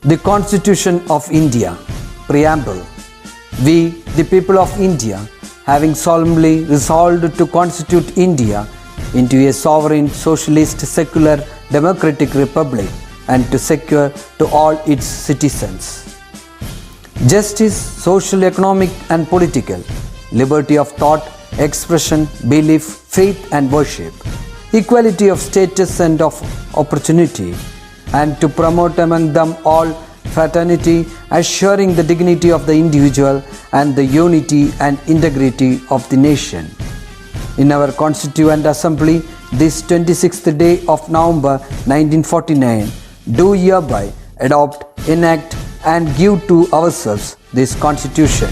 The Constitution of India, Preamble. We, the people of India, having solemnly resolved to constitute India into a sovereign, socialist, secular, democratic republic and to secure to all its citizens justice, social, economic and political, liberty of thought, expression, belief, faith and worship, equality of status and of opportunity, and to promote among them all fraternity, assuring the dignity of the individual and the unity and integrity of the nation. In our Constituent Assembly, this 26th day of November 1949, do hereby adopt, enact and give to ourselves this Constitution.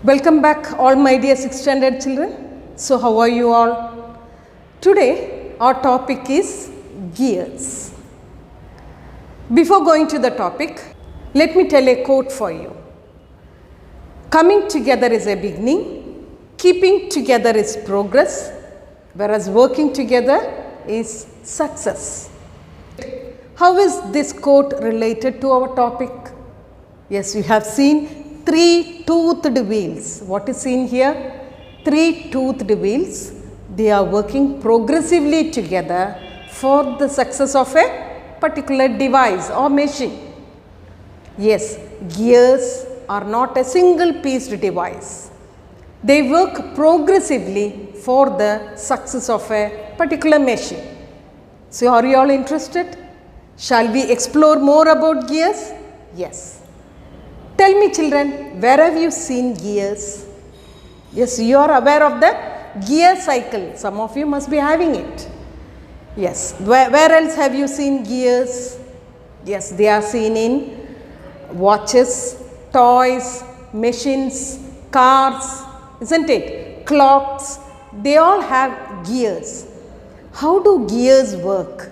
Welcome back all my dear 6th standard children. So how are you all? Today our topic is gears. Before going to the topic, let me tell a quote for you. Coming together is a beginning, keeping together is progress, whereas working together is success. How is this quote related to our topic? Yes, we have seen three-toothed wheels. What is seen here? Three-toothed wheels. They are working progressively together for the success of a particular device or machine. Yes, gears are not a single pieced device. They work progressively for the success of a particular machine. So are you all interested? Shall we explore more about gears? Yes. Tell me children, where have you seen gears? Yes, you are aware of the gear cycle. Some of you must be having it. Yes. Where else have you seen gears? Yes, they are seen in watches, toys, machines, cars, isn't it? Clocks, they all have gears. How do gears work?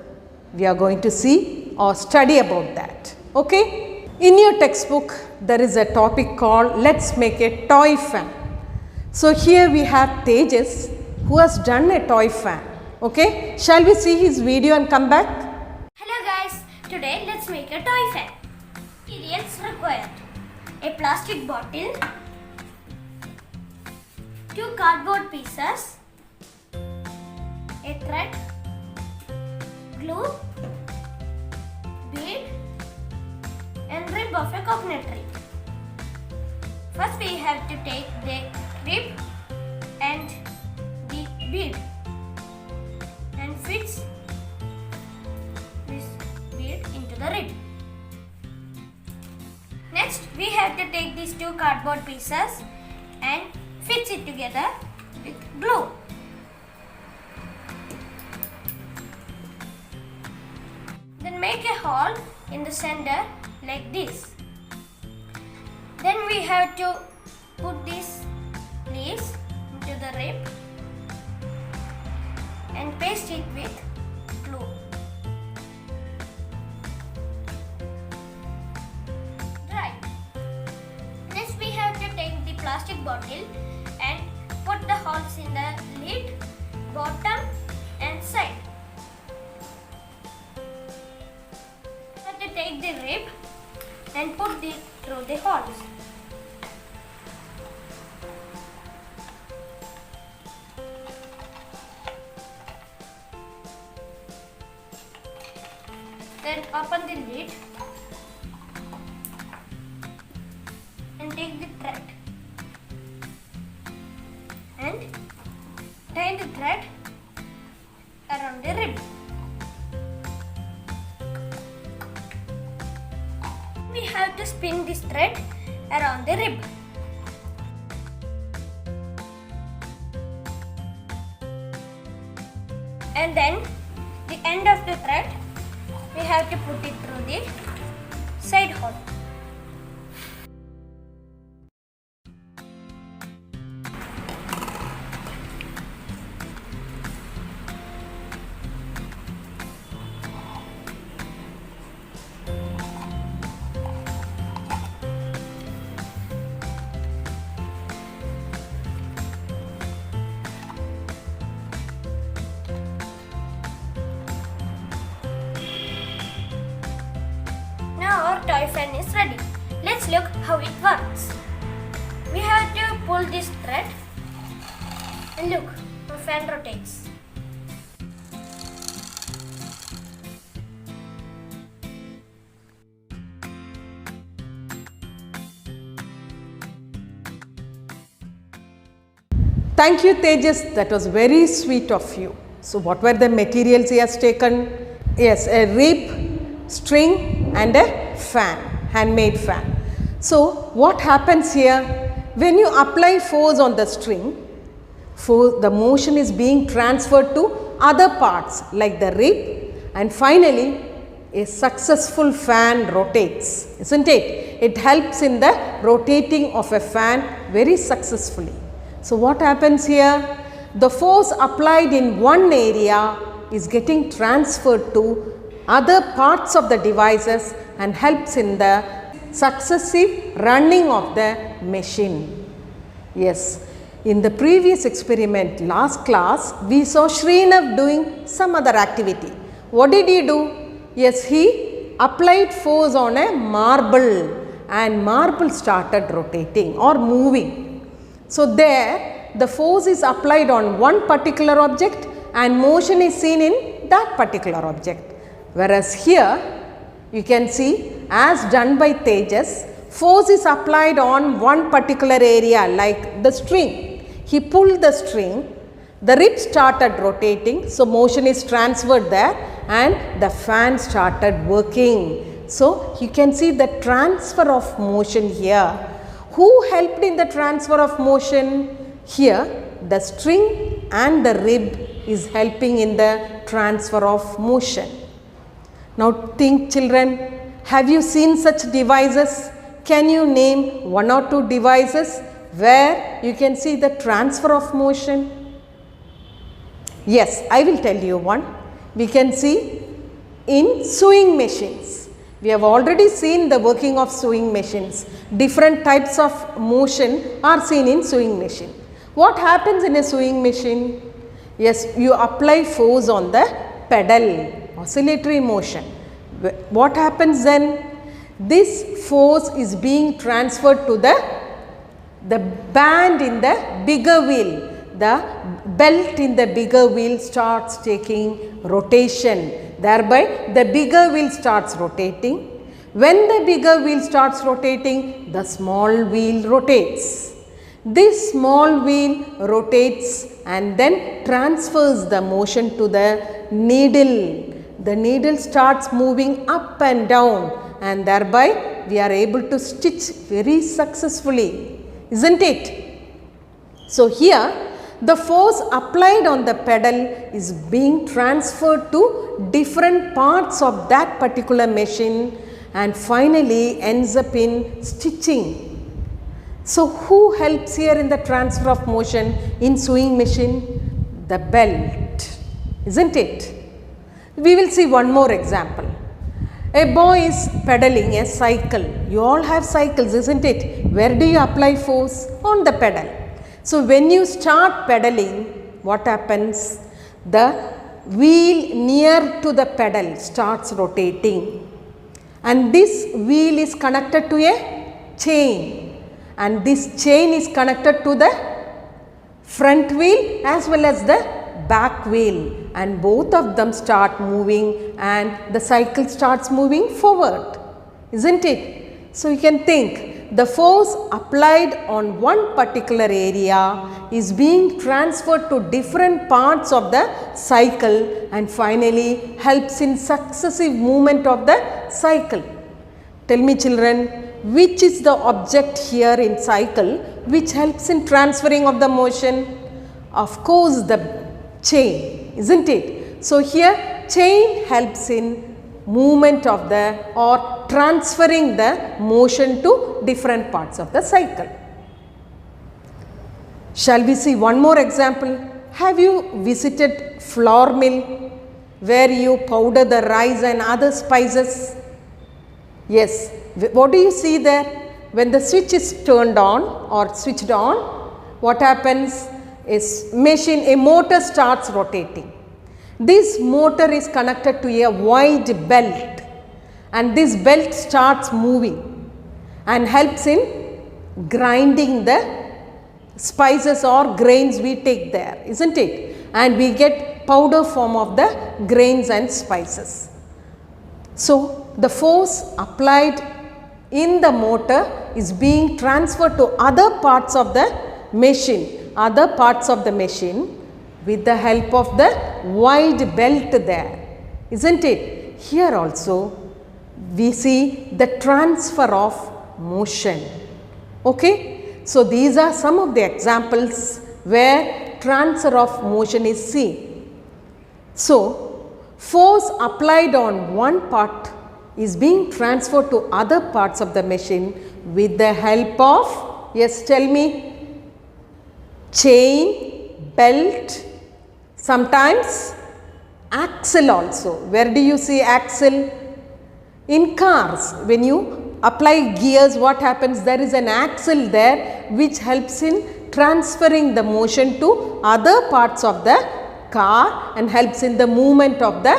We are going to see or study about that. Okay? In your textbook, there is a topic called Let's Make a Toy Fan. So here we have Tejas who has done a toy fan. Okay? Shall we see his video and come back? Hello guys, today let's make a toy fan. Materials required: a plastic bottle, 2 cardboard pieces, a thread, glue, bead and rib of a coconut tree. First we have to take the rib and the bead and fix this bead into the rib. Next we have to take these 2 cardboard pieces and fix it together with glue. Then make a hole in the center like this. Then we have to put these leaves into the rib and paste it with glue. Dry. Next we have to take the plastic bottle and put the holes in the lid, bottom and side. We have to take the rib and put it through the holes. Then open the lid and take the thread and tie the thread around the rib. We have to spin this thread around the rib. And then the end of the thread we have to put it through the side hole. fan is ready. Let's look how it works. We have to pull this thread and look, the fan rotates. Thank you, Tejas. That was very sweet of you. So, what were the materials he has taken? Yes, a rib, string, and a fan, handmade fan. So, what happens here? When you apply force on the string, the motion is being transferred to other parts like the rib, and finally, a successful fan rotates, isn't it? It helps in the rotating of a fan very successfully. So, what happens here? The force applied in one area is getting transferred to other parts of the devices and helps in the successive running of the machine. Yes, in the previous experiment, last class, we saw Srinav doing some other activity. What did he do? Yes, he applied force on a marble and marble started rotating or moving. So, there the force is applied on one particular object and motion is seen in that particular object. Whereas here you can see, as done by Tejas, force is applied on one particular area like the string. He pulled the string, the rib started rotating, so motion is transferred there and the fan started working. So, you can see the transfer of motion here. Who helped in the transfer of motion? Here the string and the rib is helping in the transfer of motion. Now think, children, have you seen such devices? Can you name one or two devices where you can see the transfer of motion? Yes, I will tell you one. We can see in sewing machines. We have already seen the working of sewing machines. Different types of motion are seen in sewing machine. What happens in a sewing machine? Yes, you apply force on the pedal, oscillatory motion. What happens then? This force is being transferred to the band in the bigger wheel. The belt in the bigger wheel starts taking rotation. Thereby, the bigger wheel starts rotating. When the bigger wheel starts rotating, the small wheel rotates. This small wheel rotates and then transfers the motion to the needle. The needle starts moving up and down and thereby we are able to stitch very successfully, isn't it? So, here the force applied on the pedal is being transferred to different parts of that particular machine and finally ends up in stitching. So, who helps here in the transfer of motion in sewing machine? The belt, isn't it? We will see one more example. A boy is pedaling a cycle. You all have cycles, isn't it? Where do you apply force? On the pedal. So, when you start pedaling, what happens? The wheel near to the pedal starts rotating and this wheel is connected to a chain and this chain is connected to the front wheel as well as the back wheel and both of them start moving and the cycle starts moving forward, isn't it? So, you can think the force applied on one particular area is being transferred to different parts of the cycle and finally helps in successive movement of the cycle. Tell me, children, which is the object here in cycle which helps in transferring of the motion? Of course, the chain, isn't it? So, here chain helps in movement of the or transferring the motion to different parts of the cycle. Shall we see one more example? Have you visited flour mill where you powder the rice and other spices? Yes. What do you see there? When the switch is turned on or switched on, what happens is a motor starts rotating. This motor is connected to a wide belt and this belt starts moving and helps in grinding the spices or grains we take there, isn't it? And we get powder form of the grains and spices. So the force applied in the motor is being transferred to other parts of the machine, with the help of the wide belt there, isn't it? Here also we see the transfer of motion. Okay, so these are some of the examples where transfer of motion is seen. So force applied on one part is being transferred to other parts of the machine with the help of, yes, tell me, chain, belt, sometimes axle also. Where do you see axle? In cars, when you apply gears, what happens? There is an axle there which helps in transferring the motion to other parts of the car and helps in the movement of the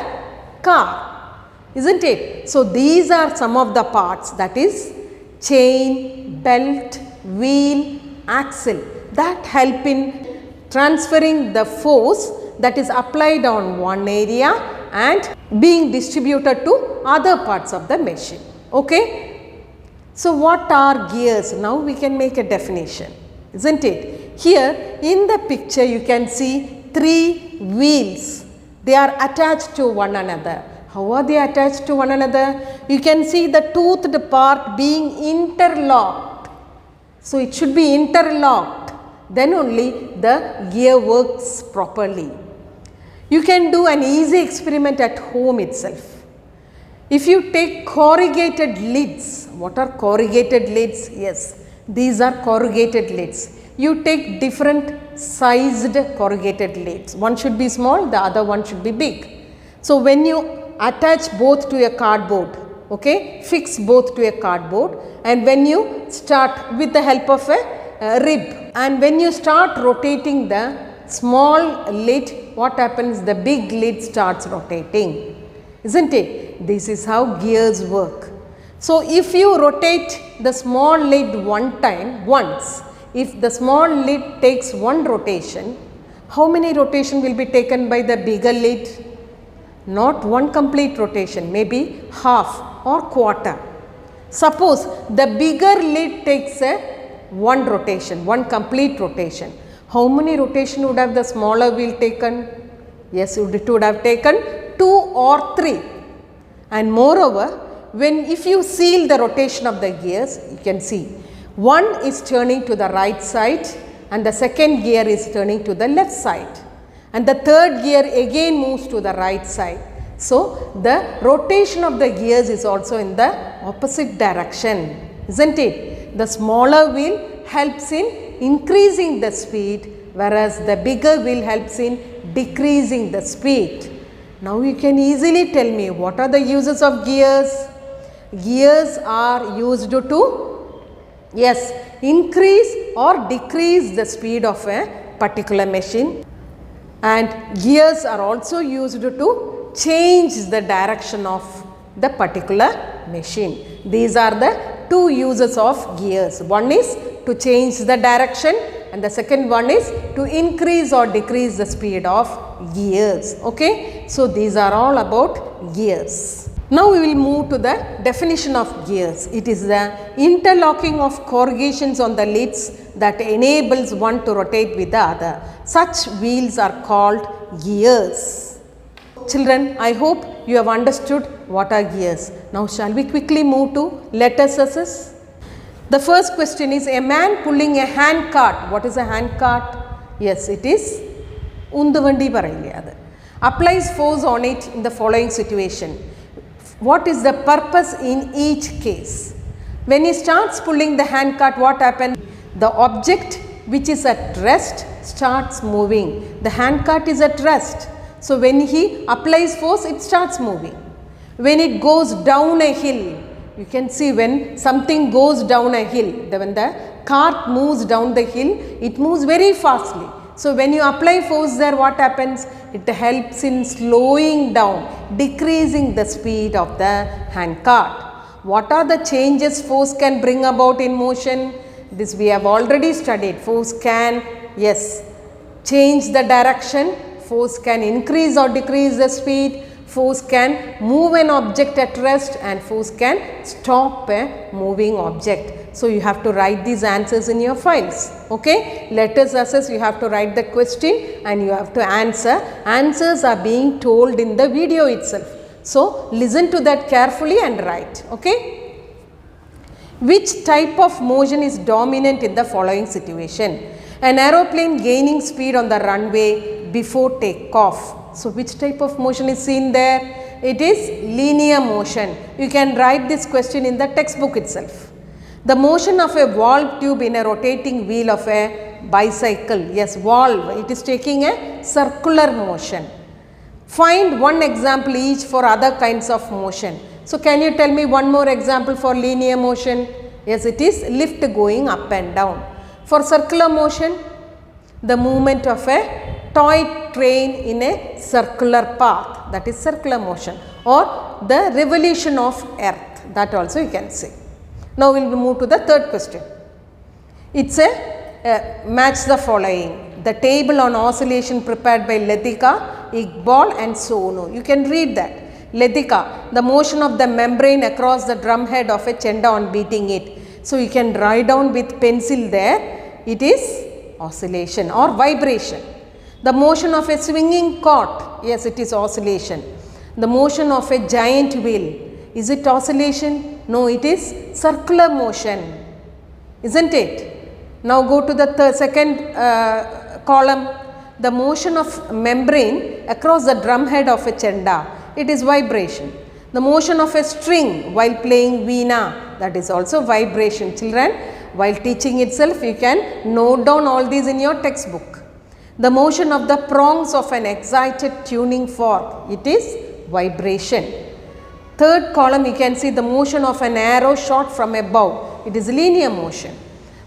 car, isn't it? So these are some of the parts, that is chain, belt, wheel, axle, that help in transferring the force that is applied on one area and being distributed to other parts of the machine. Okay. So what are gears? Now we can make a definition, isn't it? Here in the picture you can see 3 wheels. They are attached to one another. How are they attached to one another? You can see the toothed part being interlocked. So it should be interlocked. Then only the gear works properly. You can do an easy experiment at home itself. If you take corrugated lids, what are corrugated lids? Yes, these are corrugated lids. You take different sized corrugated lids. One should be small, the other one should be big. So when you attach both to a cardboard, okay, fix both to a cardboard, and when you start with the help of a rib, and when you start rotating the small lid, what happens? The big lid starts rotating, isn't it? This is how gears work. So if you rotate the small lid once, if the small lid takes one rotation, how many rotation will be taken by the bigger lid? Not one complete rotation, maybe half or quarter. Suppose the bigger lid takes one rotation, one complete rotation. How many rotation would have the smaller wheel taken? Yes, it would have taken 2 or 3. And moreover, if you seal the rotation of the gears, you can see one is turning to the right side and the second gear is turning to the left side, and the third gear again moves to the right side. So the rotation of the gears is also in the opposite direction, isn't it? The smaller wheel helps in increasing the speed, whereas the bigger wheel helps in decreasing the speed. Now you can easily tell me what are the uses of gears. Gears are used to, yes, increase or decrease the speed of a particular machine, and gears are also used to change the direction of the particular machine. These are the 2 uses of gears. One is to change the direction and the second one is to increase or decrease the speed of gears. Okay. So these are all about gears. Now we will move to the definition of gears. It is the interlocking of corrugations on the lids that enables one to rotate with the other. Such wheels are called gears. Children, I hope you have understood what are gears. Now shall we quickly move to let us assess? The first question is a man pulling a hand cart. What is a hand cart? Yes, it is unduvandi parayya. Applies force on it in the following situation. What is the purpose in each case? When he starts pulling the hand cart, what happens? The object which is at rest starts moving. The hand cart is at rest. So when he applies force, it starts moving. When it goes down a hill, you can see when something goes down a hill, when the cart moves down the hill, it moves very fastly. So, when you apply force there, what happens? It helps in slowing down, decreasing the speed of the hand cart. What are the changes force can bring about in motion? This we have already studied. Force can, yes, change the direction, force can increase or decrease the speed, force can move an object at rest, and force can stop a moving object. So, you have to write these answers in your files. Okay? Let us assess, you have to write the question and you have to answer. Answers are being told in the video itself. So, listen to that carefully and write. Okay? Which type of motion is dominant in the following situation? An aeroplane gaining speed on the runway before takeoff. So, which type of motion is seen there? It is linear motion. You can write this question in the textbook itself. The motion of a valve tube in a rotating wheel of a bicycle. Yes, valve, it is taking a circular motion. Find one example each for other kinds of motion. So, can you tell me one more example for linear motion? Yes, it is lift going up and down. For circular motion, the movement of a toy train in a circular path, that is circular motion, or the revolution of earth, that also you can say. Now, we will move to the third question. It is a match the following. The table on oscillation prepared by Ledika, Iqbal and Sonu. You can read that. Ledika, the motion of the membrane across the drum head of a chenda on beating it. So, you can write down with pencil there. It is oscillation or vibration. The motion of a swinging cart. Yes, it is oscillation. The motion of a giant wheel. Is it oscillation? No, it is circular motion, isn't it? Now, go to the second column. The motion of membrane across the drum head of a chenda. It is vibration. The motion of a string while playing veena. That is also vibration. Children, while teaching itself, you can note down all these in your textbook. The motion of the prongs of an excited tuning fork. It is vibration. Third column, you can see the motion of an arrow shot from a bow. It is linear motion.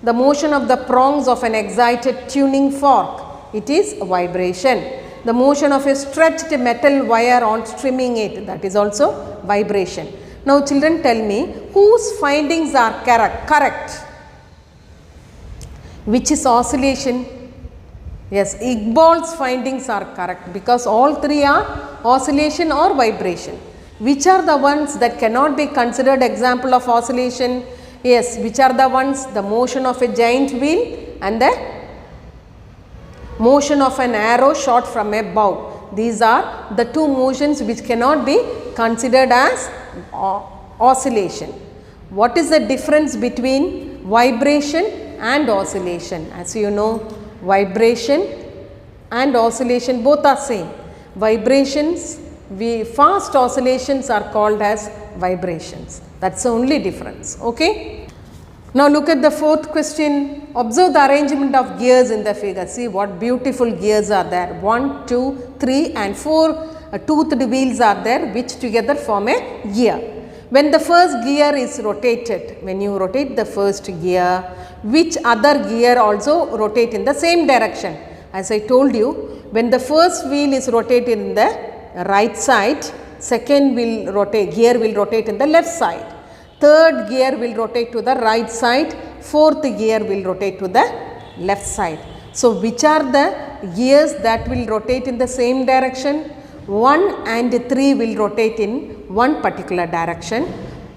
The motion of the prongs of an excited tuning fork. It is vibration. The motion of a stretched metal wire on trimming it. That is also vibration. Now, children, tell me whose findings are correct? Which is oscillation? Yes, Iqbal's findings are correct because all three are oscillation or vibration. Which are the ones that cannot be considered example of oscillation? Yes, which are the ones? The motion of a giant wheel and the motion of an arrow shot from a bow. These are the two motions which cannot be considered as oscillation. What is the difference between vibration and oscillation? As you know, vibration and oscillation both are same. Vibrations, fast oscillations are called as vibrations. That is the only difference. Okay. Now, look at the fourth question. Observe the arrangement of gears in the figure. See what beautiful gears are there. 1, 2, 3 and 4 toothed wheels are there which together form a gear. When the first gear is rotated, when you rotate the first gear, which other gear also rotate in the same direction? As I told you, when the first wheel is rotated in the right side, second gear will rotate in the left side, third gear will rotate to the right side, fourth gear will rotate to the left side. So, which are the gears that will rotate in the same direction? 1 and 3 will rotate in one particular direction,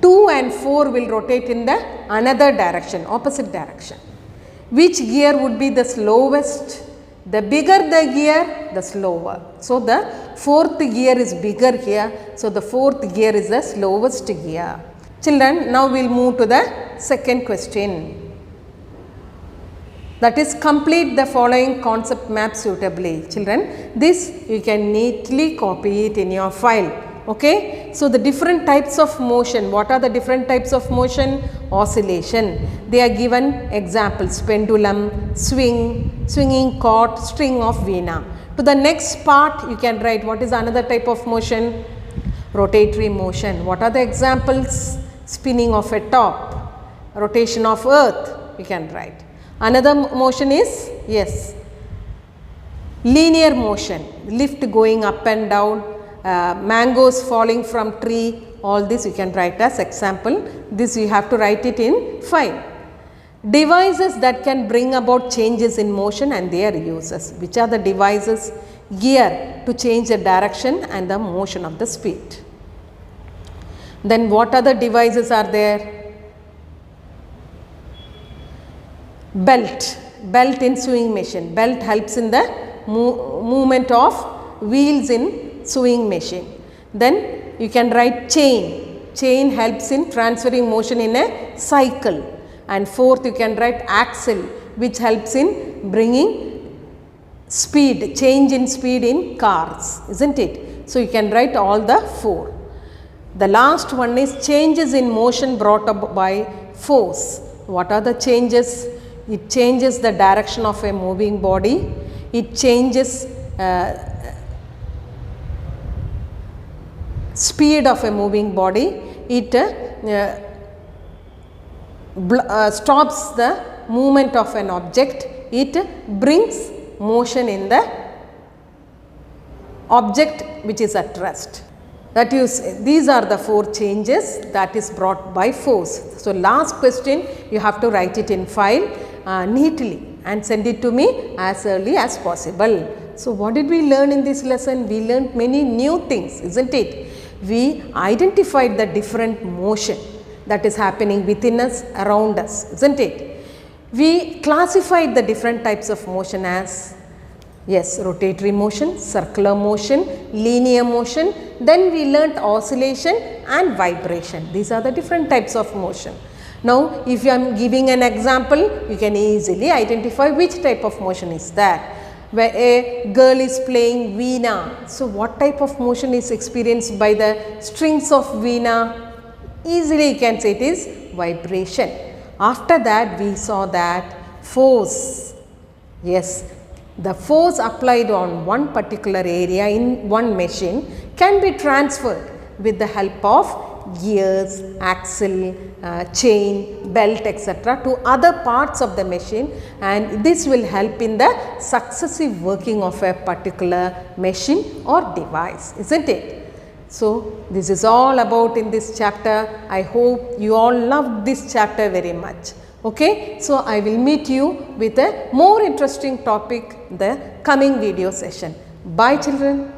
2 and 4 will rotate in the another direction, opposite direction. Which gear would be the slowest? The bigger the gear, the slower. So, the fourth gear is bigger here. So, the fourth gear is the slowest gear. Children, now we will move to the second question. That is, complete the following concept map suitably. Children, this you can neatly copy it in your file. Okay. So, the different types of motion. What are the different types of motion? Oscillation. They are given examples: pendulum, swing, swinging cart, string of veena. To the next part, you can write what is another type of motion? Rotatory motion. What are the examples? Spinning of a top, rotation of earth, you can write. Another motion is, yes, linear motion, lift going up and down, mangoes falling from tree, all this you can write as example. This you have to write it in file. Devices that can bring about changes in motion and their uses. Which are the devices? Gear to change the direction and the motion of the speed. Then what other devices are there? Belt, belt in sewing machine. Belt helps in the movement of wheels in sewing machine. Then you can write chain. Chain helps in transferring motion in a cycle. And fourth you can write axle, which helps in bringing speed, change in speed in cars, isn't it? So you can write all the four. The last one is changes in motion brought up by force. What are the changes? It changes the direction of a moving body. It changes speed of a moving body. It stops the movement of an object. It brings motion in the object which is at rest. That is, these are the four changes that is brought by force. So last question you have to write it in file neatly and send it to me as early as possible. So what did we learn in this lesson? We learned many new things, isn't it? We identified the different motion that is happening within us, around us, isn't it? We classified the different types of motion as, yes, rotatory motion, circular motion, linear motion. Then we learnt oscillation and vibration. These are the different types of motion. Now, if I am giving an example, you can easily identify which type of motion is that. Where a girl is playing veena. So, what type of motion is experienced by the strings of veena? Easily you can say it is vibration. After that we saw that force, yes, the force applied on one particular area in one machine can be transferred with the help of gears, axle, chain, belt, etc. to other parts of the machine, and this will help in the successive working of a particular machine or device, isn't it? So, this is all about in this chapter. I hope you all loved this chapter very much. Okay. So, I will meet you with a more interesting topic in the coming video session. Bye children.